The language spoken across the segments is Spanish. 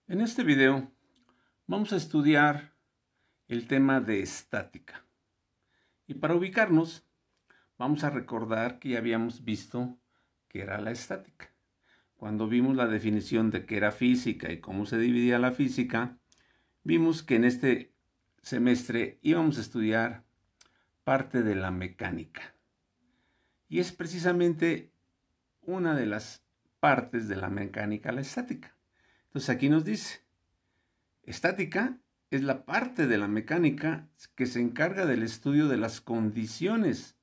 En este video vamos a estudiar el tema de estática. Y para ubicarnos, vamos a recordar que ya habíamos visto qué era la estática. Cuando vimos la definición de qué era física y cómo se dividía la física, vimos que en este semestre íbamos a estudiar parte de la mecánica. Y es precisamente una de las partes de la mecánica la estática. Entonces aquí nos dice, estática es la parte de la mecánica que se encarga del estudio de las condiciones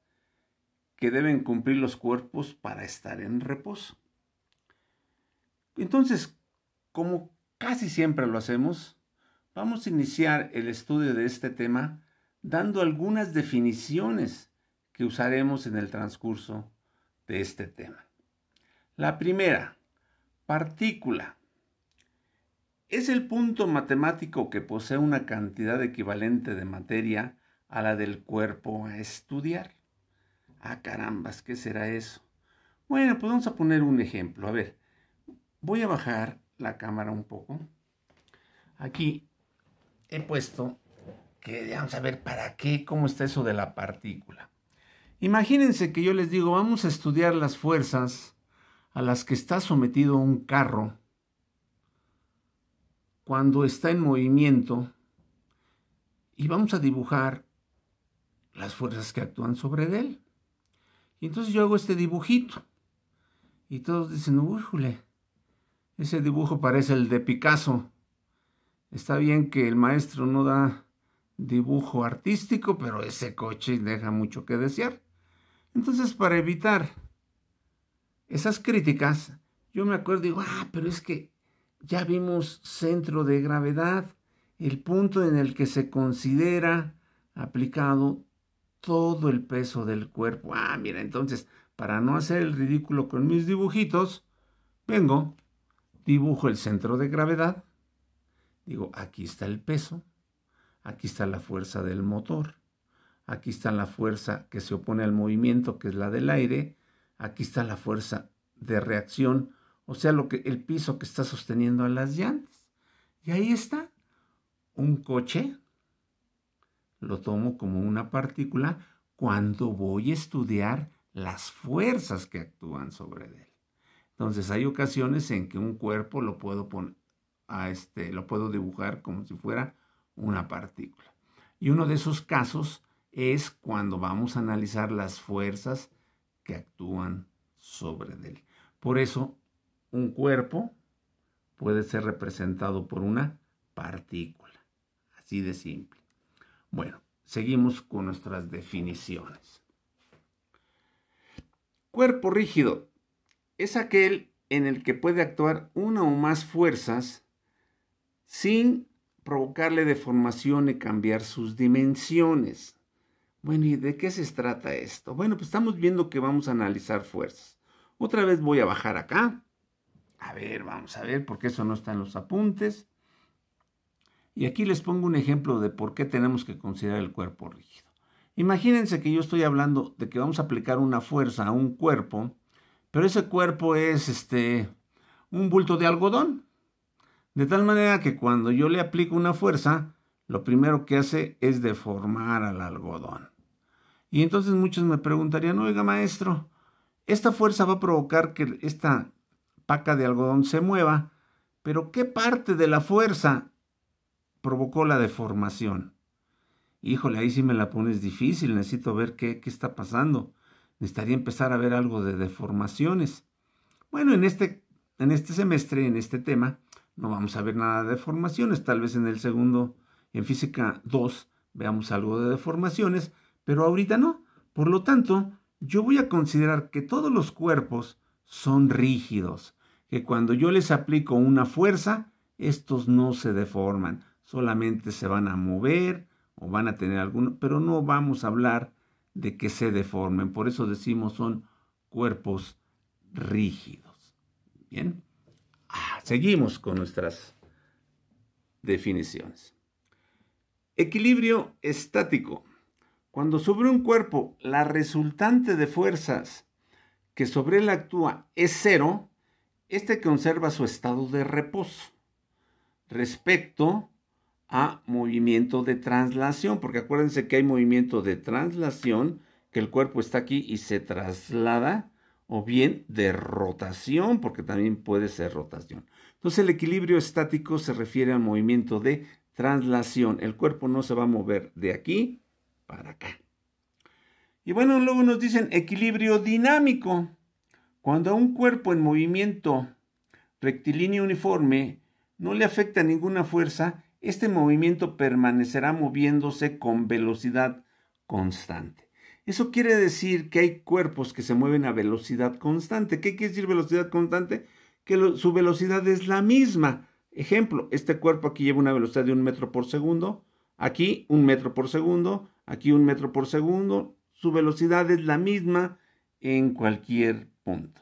que deben cumplir los cuerpos para estar en reposo. Entonces, como casi siempre lo hacemos, vamos a iniciar el estudio de este tema dando algunas definiciones que usaremos en el transcurso de este tema. La primera, partícula. Es el punto matemático que posee una cantidad equivalente de materia a la del cuerpo a estudiar. Ah, carambas, ¿qué será eso? Bueno, pues vamos a poner un ejemplo. A ver, voy a bajar la cámara un poco. Aquí he puesto que vamos a ver para qué, cómo está eso de la partícula. Imagínense que yo les digo, vamos a estudiar las fuerzas a las que está sometido un carro cuando está en movimiento y vamos a dibujar las fuerzas que actúan sobre él. Y entonces yo hago este dibujito y todos dicen, ¡újule! Ese dibujo parece el de Picasso. Está bien que el maestro no da dibujo artístico, pero ese coche deja mucho que desear. Entonces, para evitar esas críticas, yo me acuerdo y digo, pero es que ya vimos centro de gravedad, el punto en el que se considera aplicado todo el peso del cuerpo. Mira, entonces, para no hacer el ridículo con mis dibujitos, vengo, dibujo el centro de gravedad, digo, aquí está el peso, aquí está la fuerza del motor, aquí está la fuerza que se opone al movimiento, que es la del aire, aquí está la fuerza de reacción, o sea, el piso que está sosteniendo a las llantas. Y ahí está. Un coche lo tomo como una partícula cuando voy a estudiar las fuerzas que actúan sobre él. Entonces hay ocasiones en que un cuerpo lo puedo dibujar como si fuera una partícula. Y uno de esos casos es cuando vamos a analizar las fuerzas que actúan sobre él. Por eso, un cuerpo puede ser representado por una partícula. Así de simple. Bueno, seguimos con nuestras definiciones. Cuerpo rígido es aquel en el que puede actuar una o más fuerzas sin provocarle deformación y cambiar sus dimensiones. Bueno, ¿y de qué se trata esto? Bueno, pues estamos viendo que vamos a analizar fuerzas. Otra vez voy a bajar acá. A ver, vamos a ver, porque eso no está en los apuntes. Y aquí les pongo un ejemplo de por qué tenemos que considerar el cuerpo rígido. Imagínense que yo estoy hablando de que vamos a aplicar una fuerza a un cuerpo, pero ese cuerpo es un bulto de algodón. De tal manera que cuando yo le aplico una fuerza, lo primero que hace es deformar al algodón. Y entonces muchos me preguntarían, oiga maestro, esta fuerza va a provocar que esta paca de algodón se mueva, pero ¿qué parte de la fuerza provocó la deformación? Híjole, ahí sí me la pones difícil, necesito ver qué está pasando. Necesitaría empezar a ver algo de deformaciones. Bueno, en este semestre, en este tema, no vamos a ver nada de deformaciones. Tal vez en el segundo, en Física 2, veamos algo de deformaciones, pero ahorita no. Por lo tanto, yo voy a considerar que todos los cuerpos son rígidos, que cuando yo les aplico una fuerza, estos no se deforman, solamente se van a mover o van a tener alguno, pero no vamos a hablar de que se deformen. Por eso decimos son cuerpos rígidos. Bien, seguimos con nuestras definiciones. Equilibrio estático. Cuando sobre un cuerpo la resultante de fuerzas que sobre él actúa es cero, este conserva su estado de reposo. respecto a movimiento de traslación, porque acuérdense que hay movimiento de traslación, que el cuerpo está aquí y se traslada, o bien de rotación, porque también puede ser rotación. Entonces el equilibrio estático se refiere al movimiento de traslación. El cuerpo no se va a mover de aquí para acá. Y bueno, luego nos dicen equilibrio dinámico. Cuando a un cuerpo en movimiento rectilíneo uniforme no le afecta ninguna fuerza, este movimiento permanecerá moviéndose con velocidad constante. Eso quiere decir que hay cuerpos que se mueven a velocidad constante. ¿Qué quiere decir velocidad constante? Que su velocidad es la misma. Ejemplo, este cuerpo aquí lleva una velocidad de 1 metro por segundo, aquí 1 metro por segundo, aquí 1 metro por segundo. Su velocidad es la misma en cualquier punto.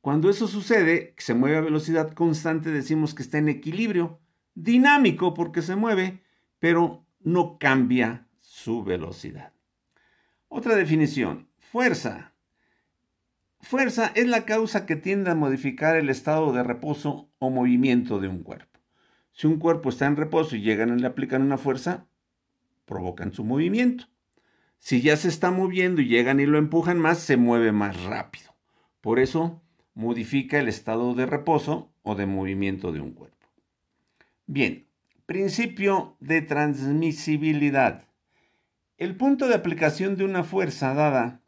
Cuando eso sucede, que se mueve a velocidad constante, decimos que está en equilibrio dinámico porque se mueve, pero no cambia su velocidad. Otra definición, fuerza. Fuerza es la causa que tiende a modificar el estado de reposo o movimiento de un cuerpo. Si un cuerpo está en reposo y llegan y le aplican una fuerza, provocan su movimiento. Si ya se está moviendo y llegan y lo empujan más, se mueve más rápido. Por eso modifica el estado de reposo o de movimiento de un cuerpo. Bien, principio de transmisibilidad. El punto de aplicación de una fuerza dada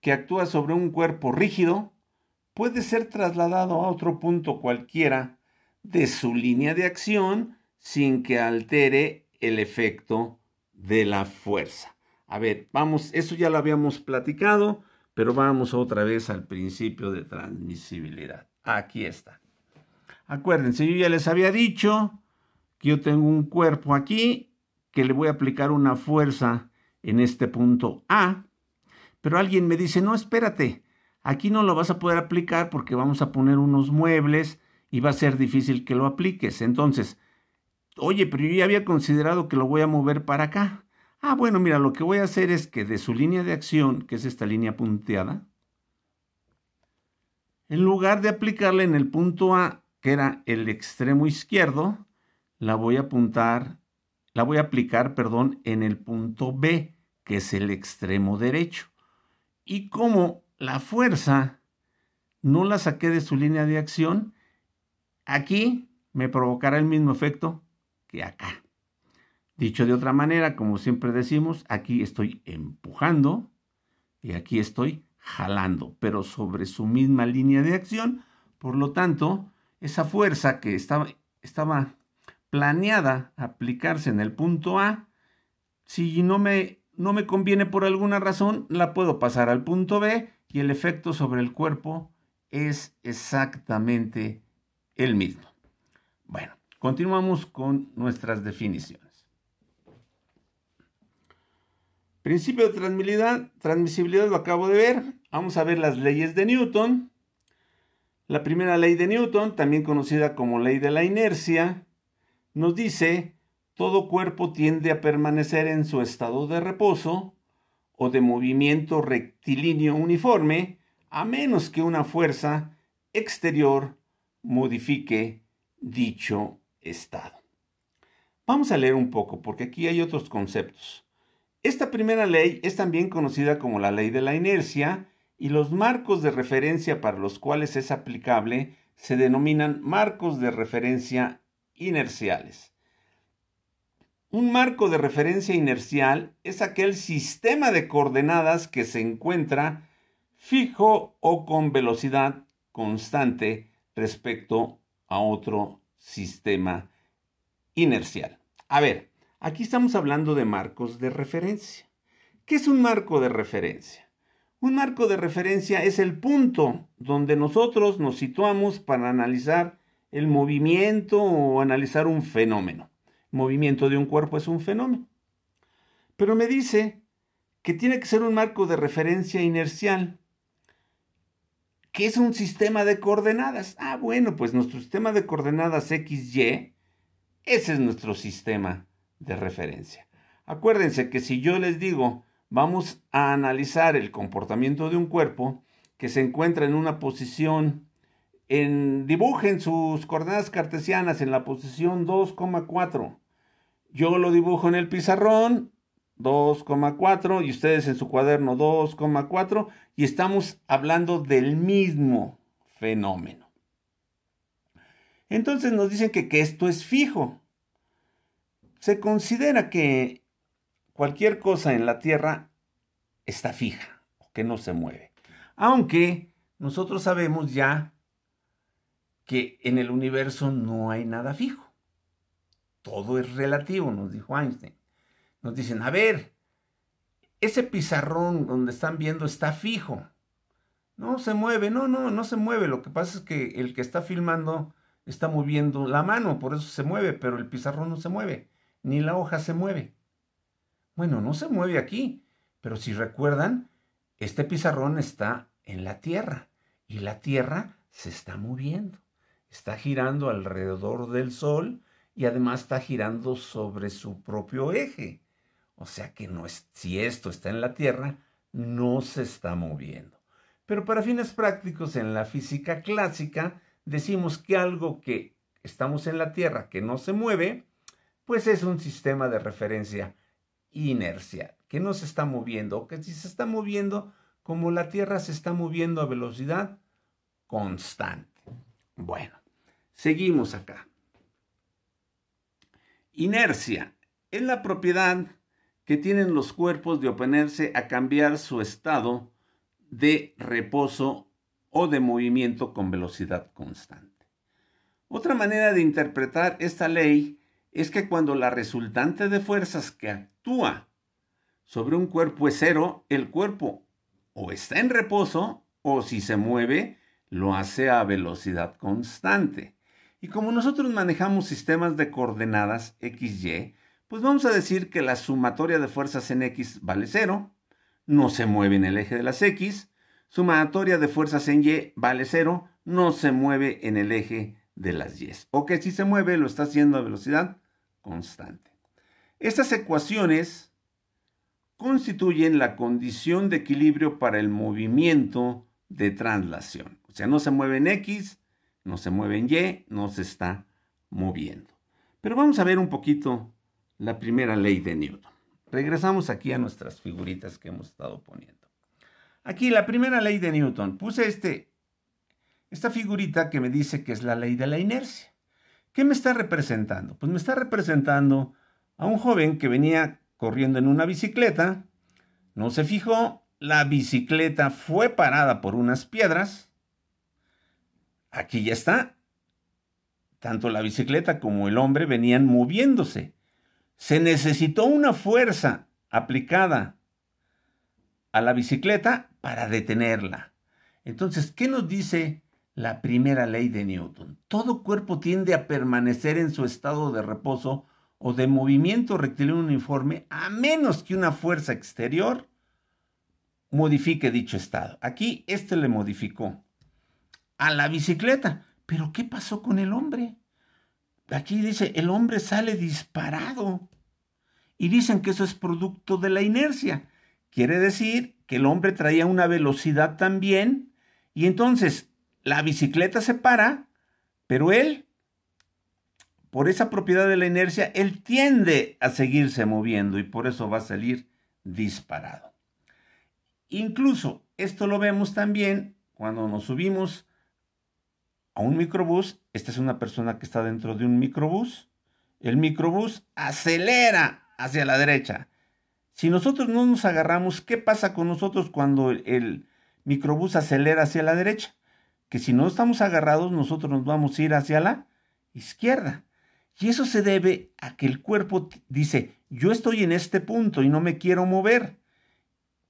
que actúa sobre un cuerpo rígido puede ser trasladado a otro punto cualquiera de su línea de acción sin que altere el efecto de la fuerza. A ver, vamos, eso ya lo habíamos platicado, pero vamos otra vez al principio de transmisibilidad. Aquí está. Acuérdense, yo ya les había dicho que yo tengo un cuerpo aquí, que le voy a aplicar una fuerza en este punto A, pero alguien me dice, no, espérate, aquí no lo vas a poder aplicar porque vamos a poner unos muebles y va a ser difícil que lo apliques. Entonces, oye, pero yo ya había considerado que lo voy a mover para acá. Ah, bueno, mira, lo que voy a hacer es que de su línea de acción, que es esta línea punteada, en lugar de aplicarla en el punto A, que era el extremo izquierdo, la voy a aplicar, en el punto B, que es el extremo derecho. Y como la fuerza no la saqué de su línea de acción, aquí me provocará el mismo efecto que acá. Dicho de otra manera, como siempre decimos, aquí estoy empujando y aquí estoy jalando, pero sobre su misma línea de acción. Por lo tanto, esa fuerza que estaba planeada a aplicarse en el punto A, si no me conviene por alguna razón, la puedo pasar al punto B y el efecto sobre el cuerpo es exactamente el mismo. Bueno, continuamos con nuestras definiciones. Principio de transmisibilidad lo acabo de ver. Vamos a ver las leyes de Newton. La primera ley de Newton, también conocida como ley de la inercia, nos dice: todo cuerpo tiende a permanecer en su estado de reposo o de movimiento rectilíneo uniforme, a menos que una fuerza exterior modifique dicho estado. Vamos a leer un poco, porque aquí hay otros conceptos. Esta primera ley es también conocida como la ley de la inercia, y los marcos de referencia para los cuales es aplicable se denominan marcos de referencia inerciales. Un marco de referencia inercial es aquel sistema de coordenadas que se encuentra fijo o con velocidad constante respecto a otro sistema inercial. A ver, aquí estamos hablando de marcos de referencia. ¿Qué es un marco de referencia? Un marco de referencia es el punto donde nosotros nos situamos para analizar el movimiento o analizar un fenómeno. El movimiento de un cuerpo es un fenómeno. Pero me dice que tiene que ser un marco de referencia inercial, que es un sistema de coordenadas. Ah, bueno, pues nuestro sistema de coordenadas XY, ese es nuestro sistema de referencia. Acuérdense que si yo les digo, vamos a analizar el comportamiento de un cuerpo que se encuentra en una posición Dibujen sus coordenadas cartesianas en la posición 2,4. Yo lo dibujo en el pizarrón, 2,4, y ustedes en su cuaderno 2,4, y estamos hablando del mismo fenómeno. Entonces nos dicen que esto es fijo. Se considera que cualquier cosa en la Tierra está fija, o que no se mueve. Aunque nosotros sabemos ya que en el universo no hay nada fijo. Todo es relativo, nos dijo Einstein. Nos dicen, a ver, ese pizarrón donde están viendo está fijo. No se mueve, no se mueve. Lo que pasa es que el que está filmando está moviendo la mano, por eso se mueve, pero el pizarrón no se mueve, ni la hoja se mueve. Bueno, no se mueve aquí, pero si recuerdan, este pizarrón está en la Tierra y la Tierra se está moviendo. Está girando alrededor del Sol y además está girando sobre su propio eje. O sea que si esto está en la Tierra, no se está moviendo. Pero para fines prácticos, en la física clásica, decimos que algo que estamos en la Tierra que no se mueve, pues es un sistema de referencia inercial, que no se está moviendo, o que si se está moviendo, como la Tierra se está moviendo a velocidad constante. Bueno, seguimos acá. Inercia es la propiedad que tienen los cuerpos de oponerse a cambiar su estado de reposo o de movimiento con velocidad constante. Otra manera de interpretar esta ley es que cuando la resultante de fuerzas que actúa sobre un cuerpo es cero, el cuerpo o está en reposo o si se mueve, lo hace a velocidad constante. Y como nosotros manejamos sistemas de coordenadas XY, pues vamos a decir que la sumatoria de fuerzas en X vale 0, no se mueve en el eje de las X, sumatoria de fuerzas en Y vale 0, no se mueve en el eje de las Y. O que si se mueve, lo está haciendo a velocidad constante. Estas ecuaciones constituyen la condición de equilibrio para el movimiento de traslación. O sea, no se mueve en X, no se mueve en Y, no se está moviendo. Pero vamos a ver un poquito la primera ley de Newton. Regresamos aquí a nuestras figuritas que hemos estado poniendo. Aquí la primera ley de Newton. Puse esta figurita que me dice que es la ley de la inercia. ¿Qué me está representando? Pues me está representando a un joven que venía corriendo en una bicicleta, no se fijó, la bicicleta fue parada por unas piedras. Aquí ya está. Tanto la bicicleta como el hombre venían moviéndose. Se necesitó una fuerza aplicada a la bicicleta para detenerla. Entonces, ¿qué nos dice la primera ley de Newton? Todo cuerpo tiende a permanecer en su estado de reposo o de movimiento rectilíneo uniforme a menos que una fuerza exterior modifique dicho estado. Aquí le modificó a la bicicleta. ¿Pero qué pasó con el hombre? Aquí dice, el hombre sale disparado. Y dicen que eso es producto de la inercia. Quiere decir que el hombre traía una velocidad también. Y entonces la bicicleta se para, pero él, por esa propiedad de la inercia, él tiende a seguirse moviendo y por eso va a salir disparado. Incluso esto lo vemos también cuando nos subimos a un microbús. Esta es una persona que está dentro de un microbús. El microbús acelera hacia la derecha. Si nosotros no nos agarramos, ¿qué pasa con nosotros cuando el microbús acelera hacia la derecha? Que si no estamos agarrados, nosotros nos vamos a ir hacia la izquierda. Y eso se debe a que el cuerpo dice, yo estoy en este punto y no me quiero mover.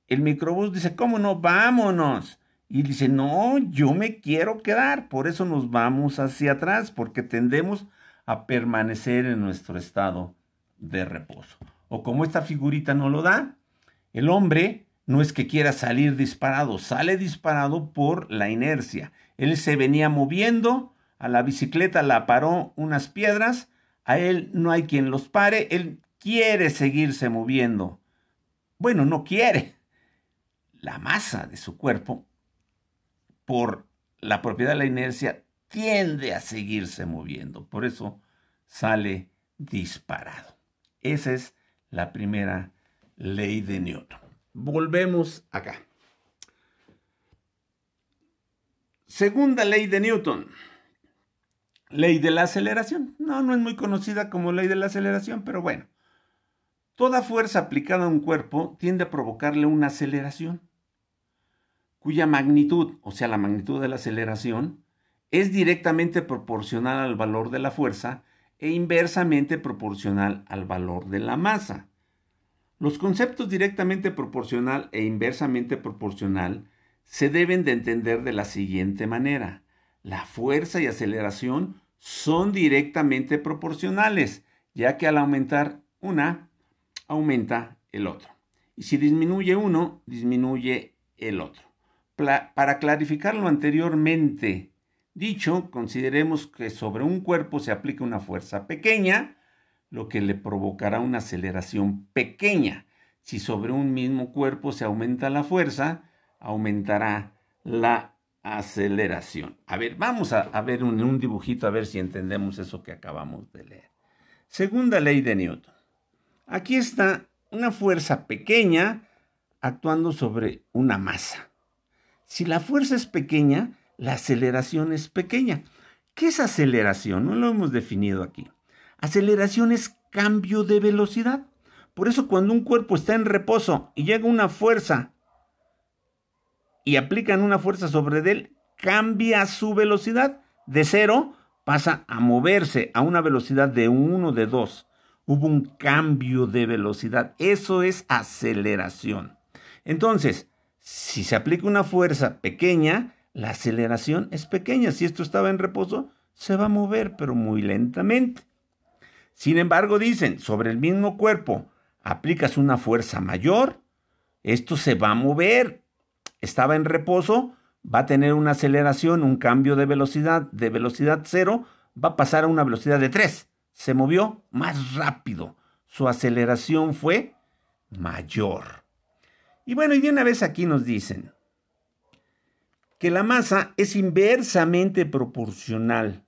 El microbús dice, ¿cómo no? Vámonos. Y dice, no, yo me quiero quedar. Por eso nos vamos hacia atrás, porque tendemos a permanecer en nuestro estado de reposo. O como esta figurita no lo da, el hombre no es que quiera salir disparado, sale disparado por la inercia. Él se venía moviendo, a la bicicleta la paró unas piedras, a él no hay quien los pare, él quiere seguirse moviendo. Bueno, no quiere. La masa de su cuerpo, por la propiedad de la inercia, tiende a seguirse moviendo. Por eso sale disparado. Esa es la primera ley de Newton. Volvemos acá. Segunda ley de Newton. Ley de la aceleración. No es muy conocida como ley de la aceleración, pero bueno. Toda fuerza aplicada a un cuerpo tiende a provocarle una aceleración, cuya magnitud, o sea, la magnitud de la aceleración, es directamente proporcional al valor de la fuerza e inversamente proporcional al valor de la masa. Los conceptos directamente proporcional e inversamente proporcional se deben de entender de la siguiente manera. La fuerza y aceleración son directamente proporcionales, ya que al aumentar una, aumenta el otro. Y si disminuye uno, disminuye el otro. Para clarificar lo anteriormente dicho, consideremos que sobre un cuerpo se aplica una fuerza pequeña, lo que le provocará una aceleración pequeña. Si sobre un mismo cuerpo se aumenta la fuerza, aumentará la aceleración. A ver, vamos a ver un dibujito a ver si entendemos eso que acabamos de leer. Segunda ley de Newton. Aquí está una fuerza pequeña actuando sobre una masa. Si la fuerza es pequeña, la aceleración es pequeña. ¿Qué es aceleración? No lo hemos definido aquí. Aceleración es cambio de velocidad. Por eso cuando un cuerpo está en reposo y llega una fuerza y aplican una fuerza sobre él, cambia su velocidad. De 0 pasa a moverse a una velocidad de 1, de 2. Hubo un cambio de velocidad. Eso es aceleración. Entonces, si se aplica una fuerza pequeña, la aceleración es pequeña. Si esto estaba en reposo, se va a mover, pero muy lentamente. Sin embargo, dicen, sobre el mismo cuerpo aplicas una fuerza mayor, esto se va a mover. Estaba en reposo, va a tener una aceleración, un cambio de velocidad 0, va a pasar a una velocidad de 3. Se movió más rápido. Su aceleración fue mayor. Y bueno, y de una vez aquí nos dicen que la masa es inversamente proporcional.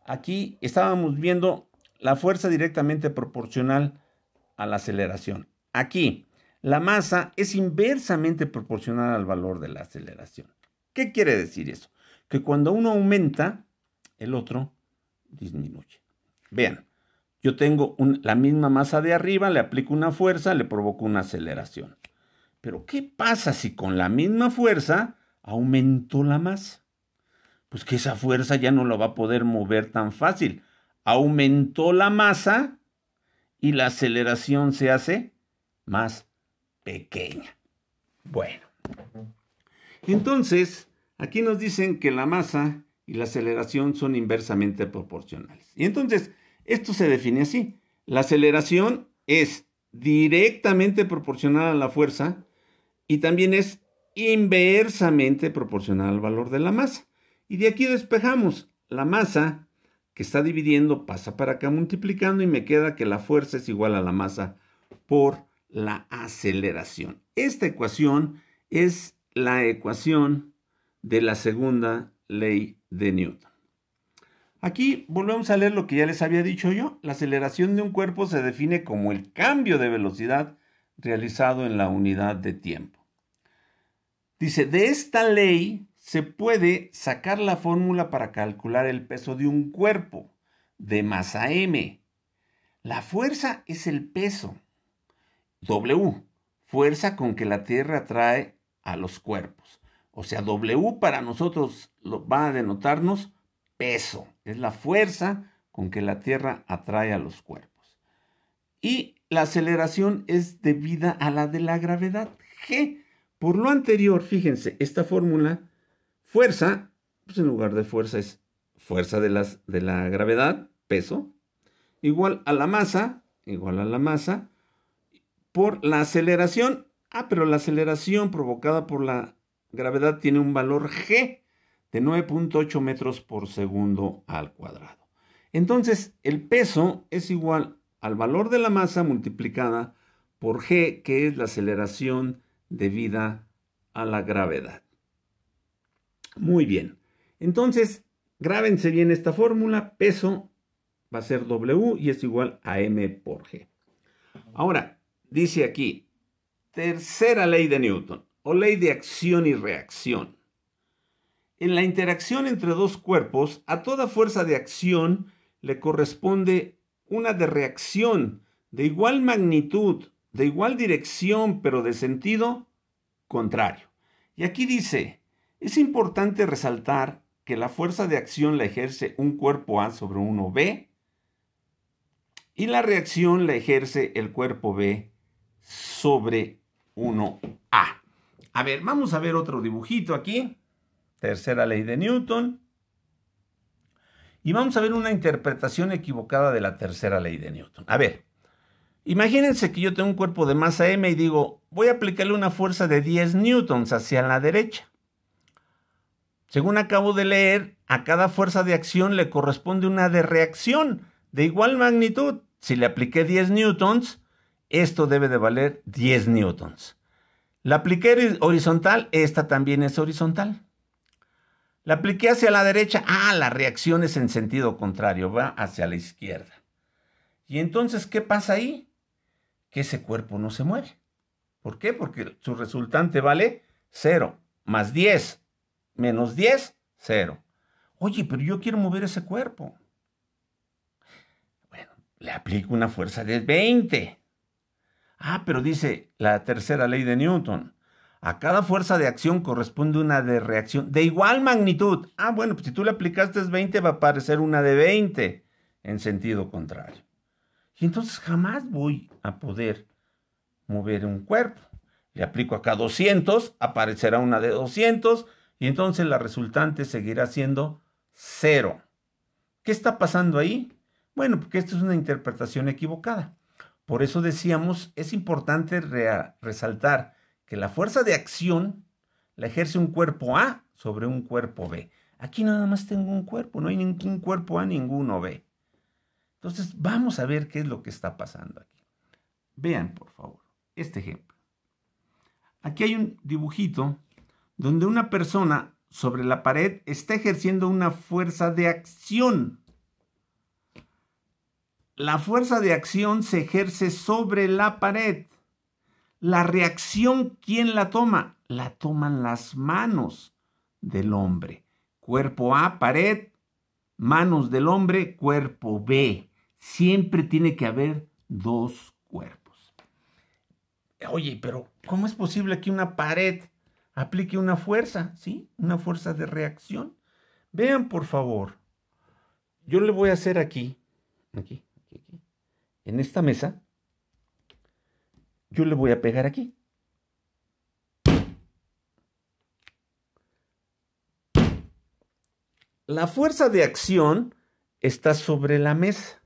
Aquí estábamos viendo la fuerza directamente proporcional a la aceleración. Aquí, la masa es inversamente proporcional al valor de la aceleración. ¿Qué quiere decir eso? Que cuando uno aumenta, el otro disminuye. Vean, yo tengo la misma masa de arriba, le aplico una fuerza, le provoco una aceleración. Pero ¿qué pasa si con la misma fuerza aumentó la masa? Pues que esa fuerza ya no la va a poder mover tan fácil. Aumentó la masa y la aceleración se hace más pequeña. Bueno, entonces aquí nos dicen que la masa y la aceleración son inversamente proporcionales. Y entonces esto se define así. La aceleración es directamente proporcional a la fuerza y también es inversamente proporcional al valor de la masa. Y de aquí despejamos la masa que está dividiendo, pasa para acá multiplicando y me queda que la fuerza es igual a la masa por la aceleración. Esta ecuación es la ecuación de la segunda ley de Newton. Aquí volvemos a leer lo que ya les había dicho yo. La aceleración de un cuerpo se define como el cambio de velocidad realizado en la unidad de tiempo. Dice, de esta ley se puede sacar la fórmula para calcular el peso de un cuerpo de masa m. La fuerza es el peso. W, fuerza con que la Tierra atrae a los cuerpos. O sea, W para nosotros va a denotarnos peso. Es la fuerza con que la Tierra atrae a los cuerpos. Y la aceleración es debida a la de la gravedad, G. Por lo anterior, fíjense, esta fórmula, fuerza, pues en lugar de fuerza es fuerza de la gravedad, peso, igual a la masa, por la aceleración. Pero la aceleración provocada por la gravedad tiene un valor G de 9.8 metros por segundo al cuadrado. Entonces, el peso es igual al valor de la masa multiplicada por G, que es la aceleración debida a la gravedad. Muy bien. Entonces, grábense bien esta fórmula. Peso va a ser W y es igual a M por G. Ahora, dice aquí, tercera ley de Newton, o ley de acción y reacción. En la interacción entre dos cuerpos, a toda fuerza de acción le corresponde una de reacción de igual magnitud, de igual dirección, pero de sentido contrario. Y aquí dice, es importante resaltar que la fuerza de acción la ejerce un cuerpo A sobre uno B y la reacción la ejerce el cuerpo B sobre 1A. A ver, vamos a ver otro dibujito aquí. Tercera ley de Newton. Y vamos a ver una interpretación equivocada de la tercera ley de Newton. A ver, imagínense que yo tengo un cuerpo de masa M y digo, voy a aplicarle una fuerza de 10 newtons hacia la derecha. Según acabo de leer, a cada fuerza de acción le corresponde una de reacción de igual magnitud. Si le apliqué 10 newtons, esto debe de valer 10 newtons. La apliqué horizontal, esta también es horizontal. La apliqué hacia la derecha, la reacción es en sentido contrario, va hacia la izquierda. Y entonces, ¿qué pasa ahí? Que ese cuerpo no se mueve. ¿Por qué? Porque su resultante vale 0, más 10, menos 10, 0. Oye, pero yo quiero mover ese cuerpo. Bueno, le aplico una fuerza de 20. Pero dice la tercera ley de Newton, a cada fuerza de acción corresponde una de reacción de igual magnitud. Bueno, pues si tú le aplicaste 20 va a aparecer una de 20 en sentido contrario. Y entonces jamás voy a poder mover un cuerpo. Le aplico acá 200, aparecerá una de 200 y entonces la resultante seguirá siendo 0. ¿Qué está pasando ahí? Bueno, porque esta es una interpretación equivocada. Por eso decíamos, es importante resaltar que la fuerza de acción la ejerce un cuerpo A sobre un cuerpo B. Aquí nada más tengo un cuerpo, no hay ningún cuerpo A, ninguno B. Entonces, vamos a ver qué es lo que está pasando aquí. Vean, por favor, este ejemplo. Aquí hay un dibujito donde una persona sobre la pared está ejerciendo una fuerza de acción. La fuerza de acción se ejerce sobre la pared. La reacción, ¿quién la toma? La toman las manos del hombre. Cuerpo A, pared, manos del hombre, cuerpo B. Siempre tiene que haber dos cuerpos. Oye, pero ¿cómo es posible que una pared aplique una fuerza? ¿Sí? Una fuerza de reacción. Vean, por favor. Yo le voy a hacer aquí, en esta mesa. Yo le voy a pegar aquí. La fuerza de acción está sobre la mesa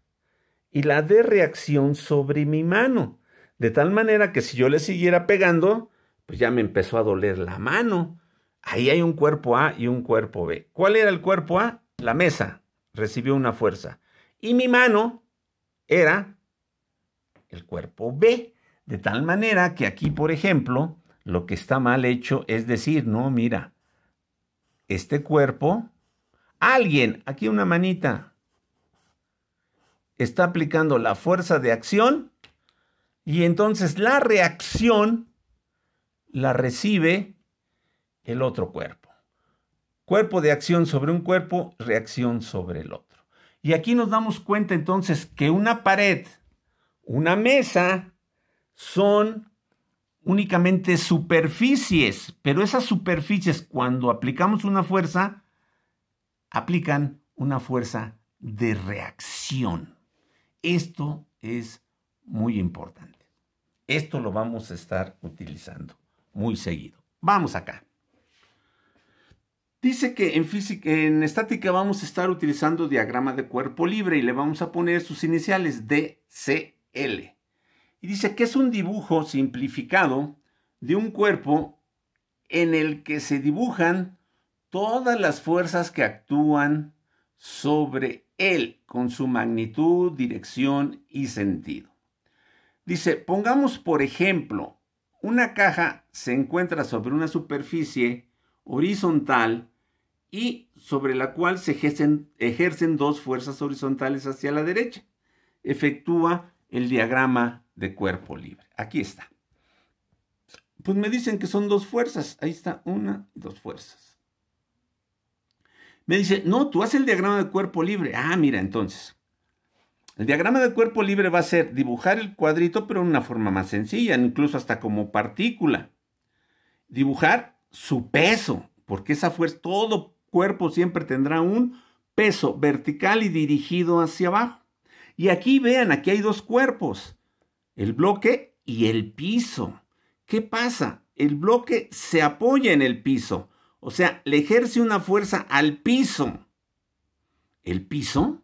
y la de reacción sobre mi mano. De tal manera que si yo le siguiera pegando, pues ya me empezó a doler la mano. Ahí hay un cuerpo A y un cuerpo B. ¿Cuál era el cuerpo A? La mesa recibió una fuerza. Y mi mano era el cuerpo B. De tal manera que aquí, por ejemplo, lo que está mal hecho es decir, no, mira, este cuerpo, alguien, aquí una manita, está aplicando la fuerza de acción y entonces la reacción la recibe el otro cuerpo. Cuerpo de acción sobre un cuerpo, reacción sobre el otro. Y aquí nos damos cuenta entonces que una pared, una mesa, son únicamente superficies, pero esas superficies cuando aplicamos una fuerza, aplican una fuerza de reacción. Esto es muy importante. Esto lo vamos a estar utilizando muy seguido. Vamos acá. Dice que en física, en estática vamos a estar utilizando diagrama de cuerpo libre y le vamos a poner sus iniciales DCL. Y dice que es un dibujo simplificado de un cuerpo en el que se dibujan todas las fuerzas que actúan sobre él con su magnitud, dirección y sentido. Dice, pongamos por ejemplo, una caja se encuentra sobre una superficie horizontal y sobre la cual se ejercen dos fuerzas horizontales hacia la derecha. Efectúa el diagrama de cuerpo libre. Aquí está. Pues me dicen que son dos fuerzas. Ahí está, una, dos fuerzas. Me dice, no, tú haces el diagrama de cuerpo libre. Ah, mira, entonces. El diagrama de cuerpo libre va a ser dibujar el cuadrito, pero en una forma más sencilla, incluso hasta como partícula. Dibujar su peso, porque esa fuerza, todo cuerpo siempre tendrá un peso vertical y dirigido hacia abajo. Y aquí vean, aquí hay dos cuerpos, el bloque y el piso. ¿Qué pasa? El bloque se apoya en el piso, o sea, le ejerce una fuerza al piso. El piso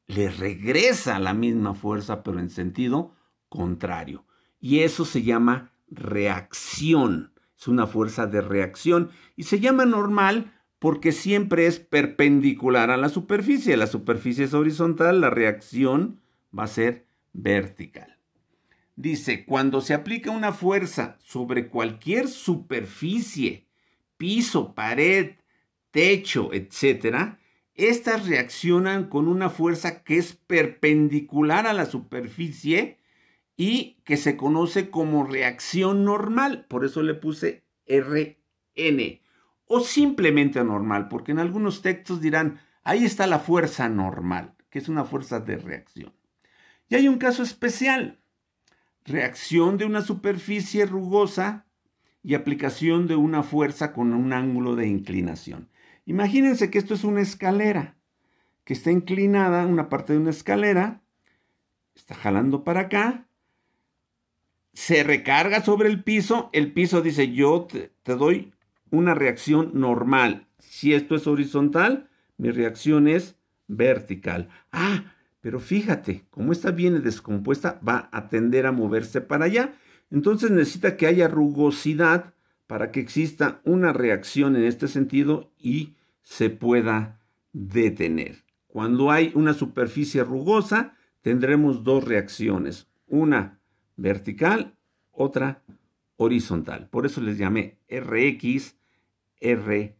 le regresa la misma fuerza, pero en sentido contrario. Y eso se llama reacción. Es una fuerza de reacción y se llama normal porque siempre es perpendicular a la superficie. La superficie es horizontal, la reacción va a ser vertical. Dice, cuando se aplica una fuerza sobre cualquier superficie, piso, pared, techo, etc., estas reaccionan con una fuerza que es perpendicular a la superficie y que se conoce como reacción normal. Por eso le puse RN. O simplemente normal, porque en algunos textos dirán, ahí está la fuerza normal, que es una fuerza de reacción. Y hay un caso especial. Reacción de una superficie rugosa y aplicación de una fuerza con un ángulo de inclinación. Imagínense que esto es una escalera, que está inclinada, una parte de una escalera, está jalando para acá, se recarga sobre el piso dice, yo te doy una reacción normal. Si esto es horizontal, mi reacción es vertical. Ah, pero fíjate, como esta viene descompuesta, va a tender a moverse para allá. Entonces necesita que haya rugosidad para que exista una reacción en este sentido y se pueda detener. Cuando hay una superficie rugosa, tendremos dos reacciones, una vertical, otra horizontal. Por eso les llamé RX, RY.